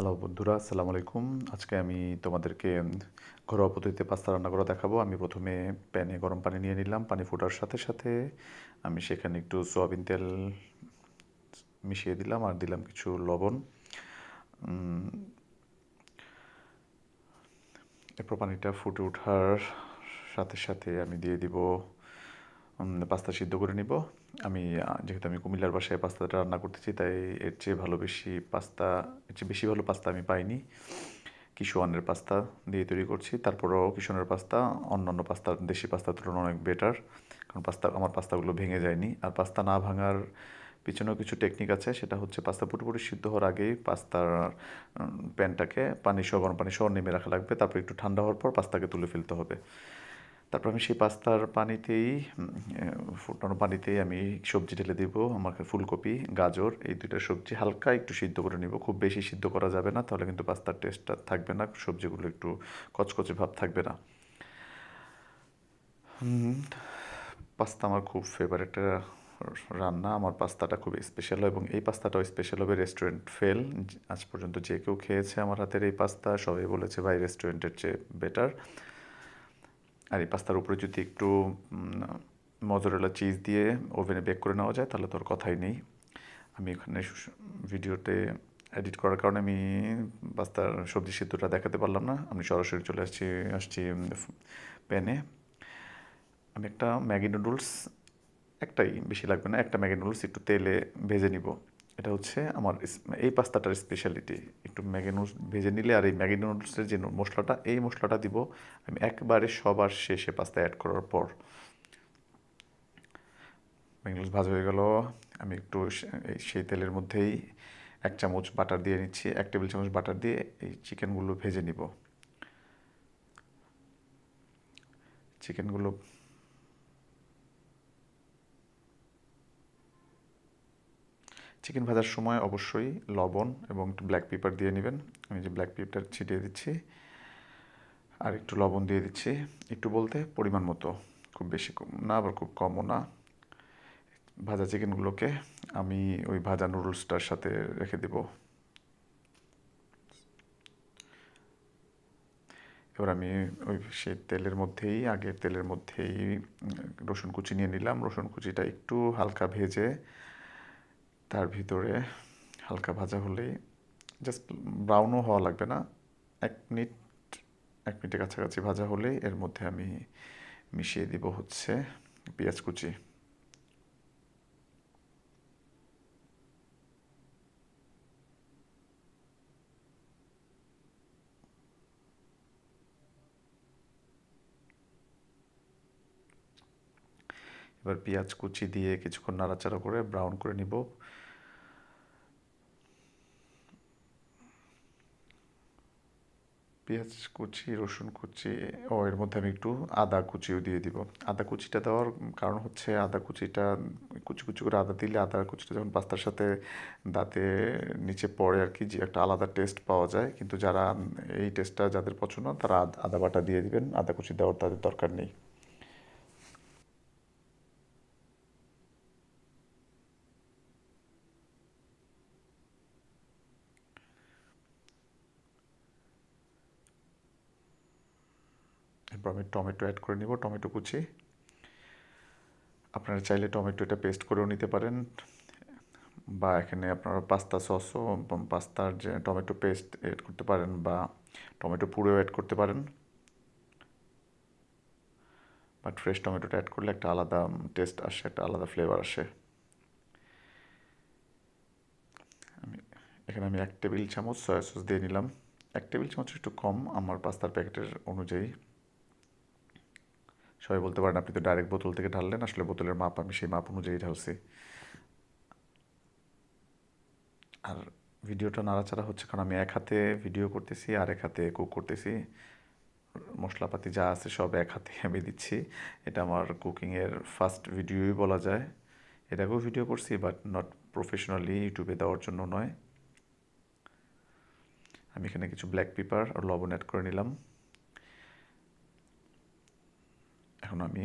Hello বন্ধুরা, আসসালামু আলাইকুম। আজকে আমি তোমাদেরকে ঘরোয়া পদ্ধতিতে পাস্তা রান্না করা দেখাবো। আমি প্রথমে প্যানে গরম পানি নিয়ে নিলাম। পানি ফোটার সাথে সাথে আমি সেখানে একটু সয়াবিন তেল মিশিয়ে দিলাম আর দিলাম কিছু লবণ। এরপর পানিটা ফুটে ওঠার সাথে সাথে আমি দিয়ে দিব পাস্তা সিদ্ধ করে নিব। যেহেতু আমি কুমিল্লার বাসায় পাস্তাটা রান্না করতেছি, তাই এর চেয়ে বেশি ভালো পাস্তা আমি পাইনি। কিশোয়ানের পাস্তা দিয়ে তৈরি করছি। তারপরেও কিশোয়ানের পাস্তা অন্যান্য পাস্তা, দেশি পাস্তার তুলনায় অনেক বেটার, কারণ আমার পাস্তাগুলো ভেঙে যায়নি। আর পাস্তা না ভাঙার পিছনেও কিছু টেকনিক আছে। সেটা হচ্ছে পাস্তা পুরোপুরি সিদ্ধ হওয়ার আগেই পাস্তার প্যানটাকে গরম পানি সহ নেমে রাখা লাগবে। তারপর একটু ঠান্ডা হওয়ার পর পাস্তাকে তুলে ফেলতে হবে। তারপর আমি সেই পাস্তার ফুটানো পানিতেই আমি সবজি ঢেলে দিব। আমাকে ফুলকপি, গাজর, এই দুইটা সবজি হালকা একটু সিদ্ধ করে নিব। খুব বেশি সিদ্ধ করা যাবে না, তাহলে কিন্তু পাস্তার টেস্টটা থাকবে না, সবজিগুলো একটু কচকচে ভাব থাকবে না। পাস্তা আমার খুব ফেভারিট রান্না। আমার পাস্তাটা খুব স্পেশাল, এবং এই পাস্তাটাও স্পেশাল হবে। Restaurant fail. আজ পর্যন্ত যে কেউ খেয়েছে আমার হাতের এই পাস্তা, সবাই বলেছে ভাই রেস্টুরেন্টের চেয়ে বেটার। আর এই পাস্তার উপরে যদি একটু মজরেলা চিজ দিয়ে ওভেনে বেক করে নেওয়া যায়, তাহলে তো আর কথাই নেই। আমি এখানে ভিডিওতে এডিট করার কারণে আমি পাস্তার সবজি সিদ্ধটা দেখাতে পারলাম না। আমি সরাসরি চলে আসছি প্যানে। আমি একটা ম্যাগি নুডলস, একটাই, বেশি লাগবে না, একটা ম্যাগি নুডলস একটু তেলে ভেজে নিব। এটা হচ্ছে আমার এই পাস্তাটার স্পেশালিটি। একটু ম্যাগি নুডলস ভেজে নিলে, আর এই ম্যাগি নুডলসের যে মশলাটা, এই মশলাটা দিব আমি একবারে সবার শেষে পাস্তা অ্যাড করার পর। ম্যাগি নুডলস ভাজা হয়ে গেল। আমি একটু সেই তেলের মধ্যেই 1 চামচ বাটার দিয়ে নিচ্ছি। 1 টেবিল চামচ বাটার দিয়ে এই চিকেনগুলো ভেজে নিব। চিকেনগুলো চিকেন ভাজার সময় অবশ্যই লবণ এবং একটু ব্ল্যাক পেপার দিয়ে নেবেন। আমি যে ব্ল্যাক পেপার ছিটিয়ে দিচ্ছি, আর একটু লবণ দিয়ে দিচ্ছি। একটু বলতে পরিমাণ মতো, খুব বেশি না আবার খুব কমও না। ভাজা চিকেনগুলোকে আমি ওই ভাজা নুডলসটার সাথে রেখে দেব। এবার আমি সেই আগের তেলের মধ্যেই রসুন কুচি নিয়ে নিলাম। রসুন কুচিটা একটু হালকা ভেজে তার ভিতরে, হালকা ভাজা হলেই, জাস্ট ব্রাউনও হওয়া লাগবে না, 1 মিনিট 1 মিনিটের কাছাকাছি ভাজা হলেই এর মধ্যে আমি মিশিয়ে দিব হচ্ছে পেঁয়াজ কুচি। এবার পেঁয়াজ কুচি দিয়ে কিছুক্ষণ নাড়াচাড়া করে ব্রাউন করে নিব। পেঁয়াজ কুচি, রসুন কুচি, এর মধ্যে আমি একটু আদা কুচিও দিয়ে দিব। আদা কুচিটা দেওয়ার কারণ হচ্ছে, আদা কুচিটা কুচি কুচি করে আদা দিলে, আদা কুচিটা যখন পাস্তার সাথে দাঁতে নিচে পড়ে আর কি, যে একটা আলাদা টেস্ট পাওয়া যায়। কিন্তু এই টেস্টটা যাদের পছন্দ, তারা আদা বাটা দিয়ে দিবেন, আদা কুচি দেওয়ার তাদের দরকার নেই। এরপর আমি টমেটো অ্যাড করে নিব, টমেটো কুচি। আপনারা চাইলে টমেটোটা পেস্ট করেও নিতে পারেন, বা এখানে আপনারা পাস্তার যে টমেটো পেস্ট অ্যাড করতে পারেন, বা টমেটো পুরো অ্যাড করতে পারেন। বাট ফ্রেশ টমেটোটা অ্যাড করলে একটা আলাদা টেস্ট আসে, একটা আলাদা ফ্লেভার আসে। আমি এখানে 1 টেবিল চামচ সয়া সস দিয়ে নিলাম। 1 টেবিল চামচ একটু কম আমার পাস্তার প্যাকেটের অনুযায়ী। সবাই বলতে পারেন আপনি তো ডাইরেক্ট বোতল থেকে ঢাললেন, আসলে বোতলের মাপ আমি সেই মাপ অনুযায়ী ঢালছি। আর ভিডিওটা নাড়াচাড়া হচ্ছে কারণ আমি এক হাতে ভিডিও করতেছি আর এক হাতে কুক করতেছি। মশলাপাতি যা আছে সব এক হাতে আমি দিচ্ছি। এটা আমার কুকিংয়ের ফার্স্ট ভিডিওই বলা যায়। এর আগেও ভিডিও করছি, বাট নট প্রফেশনালি, ইউটিউবে দেওয়ার জন্য নয়। আমি এখানে কিছু ব্ল্যাক পেপার আর লবণ অ্যাড করে নিলাম। এখন আমি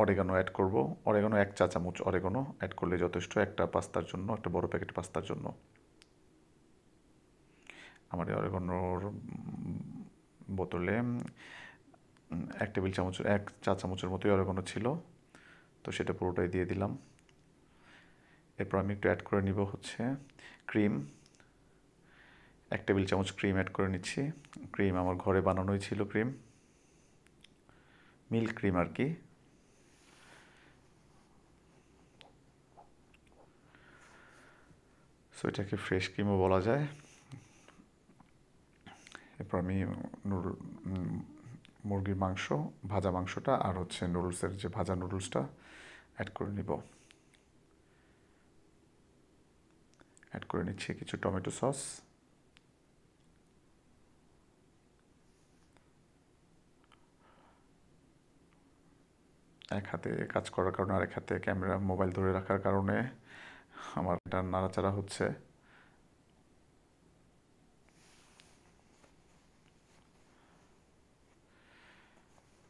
অরেগানো অ্যাড করব। অরেগানো 1 চা চামচ অরেগানো অ্যাড করলে যথেষ্ট একটা পাস্তার জন্য, একটা বড় প্যাকেট পাস্তার জন্য। আমার এই অরেগানোর বোতলে 1 চা চামচের মতোই অরেগানো ছিল, তো সেটা পুরোটাই দিয়ে দিলাম। এরপর আমি একটু অ্যাড করে নিব হচ্ছে ক্রিম। 1 টেবিল চামচ ক্রিম অ্যাড করে নিচ্ছি। ক্রিম আমার ঘরে বানানোই ছিল, ক্রিম, মিল্ক ক্রিম আর কি। সো এটাকে ফ্রেশ ক্রিমও বলা যায়। এরপর আমি মুরগির মাংস, ভাজা মাংসটা আর হচ্ছে নুডলসের যে ভাজা নুডলসটা অ্যাড করে নিব। অ্যাড করে নিচ্ছি কিছু টমেটো সস। এক হাতে কাজ করার কারণে আরেক হাতে ক্যামেরা মোবাইল ধরে রাখার কারণে আমার এটা নাড়াচাড়া হচ্ছে।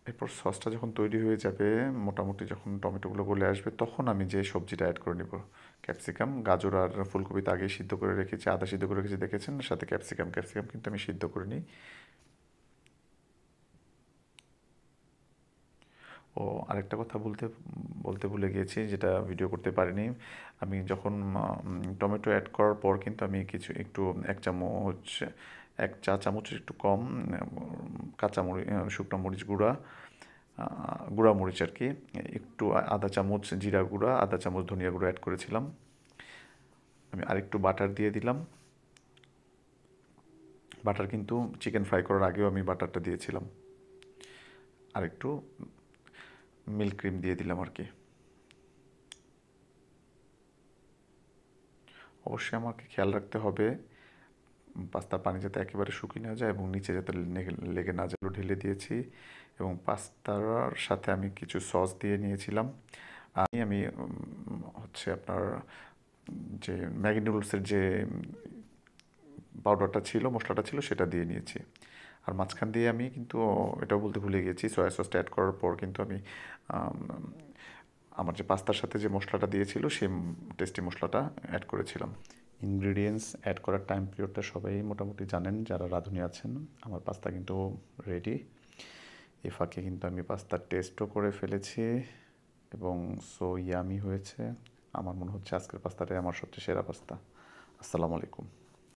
এরপর সসটা যখন তৈরি হয়ে যাবে, মোটামুটি যখন টমেটোগুলো গলে আসবে, তখন আমি যে সবজিটা অ্যাড করে নিব, ক্যাপসিকাম, গাজর আর ফুলকপি তো আগেই সিদ্ধ করে রেখেছি, আদা সিদ্ধ করে রেখেছি দেখেছেন, সাথে ক্যাপসিকাম কিন্তু আমি সিদ্ধ করে নিই। ও আরেকটা কথা বলতে ভুলে গিয়েছি, যেটা ভিডিও করতে পারিনি। আমি যখন টমেটো অ্যাড করার পর কিন্তু আমি একটু 1 চা চামচের একটু কম কাঁচামরিচ, শুকনো মরিচ গুঁড়া মরিচ আর কি, একটু আধা চামচ জিরা গুঁড়া, আধা চামচ ধনিয়া গুঁড়া অ্যাড করেছিলাম। আমি আরেকটু বাটার দিয়ে দিলাম। বাটার কিন্তু চিকেন ফ্রাই করার আগেও আমি বাটারটা দিয়েছিলাম। আরেকটু মিল্ক ক্রিম দিয়ে দিলাম আর কি। অবশ্যই আমাকে খেয়াল রাখতে হবে পাস্তার পানি যাতে একেবারে শুকিয়ে না যায় এবং নিচে যাতে লেগে না যায়। ঢেলে দিয়েছি এবং পাস্তার সাথে আমি কিছু সস দিয়ে নিয়েছিলাম। আমি হচ্ছে আপনার যে ম্যাগি নুডলসের যে পাউডারটা ছিল, মশলাটা ছিল, সেটা দিয়ে নিয়েছি। আর মাঝখান দিয়ে আমি কিন্তু এটাও বলতে ভুলে গেছি, সয়া সসটা অ্যাড করার পর কিন্তু আমি আমার যে পাস্তার সাথে যে মশলাটা দিয়েছিল সেই টেস্টি মশলাটা অ্যাড করেছিলাম। ইনগ্রিডিয়েন্টস অ্যাড করার টাইম পিরিয়ডটা সবাই মোটামুটি জানেন যারা রাঁধুনি আছেন। আমার পাস্তা কিন্তু রেডি। এই ফাঁকে কিন্তু আমি পাস্তার টেস্টও করে ফেলেছি এবং সো ইয়ামি হয়েছে। আমার মনে হচ্ছে আজকের পাস্তাটাই আমার সবচেয়ে সেরা পাস্তা। আসসালামু আলাইকুম।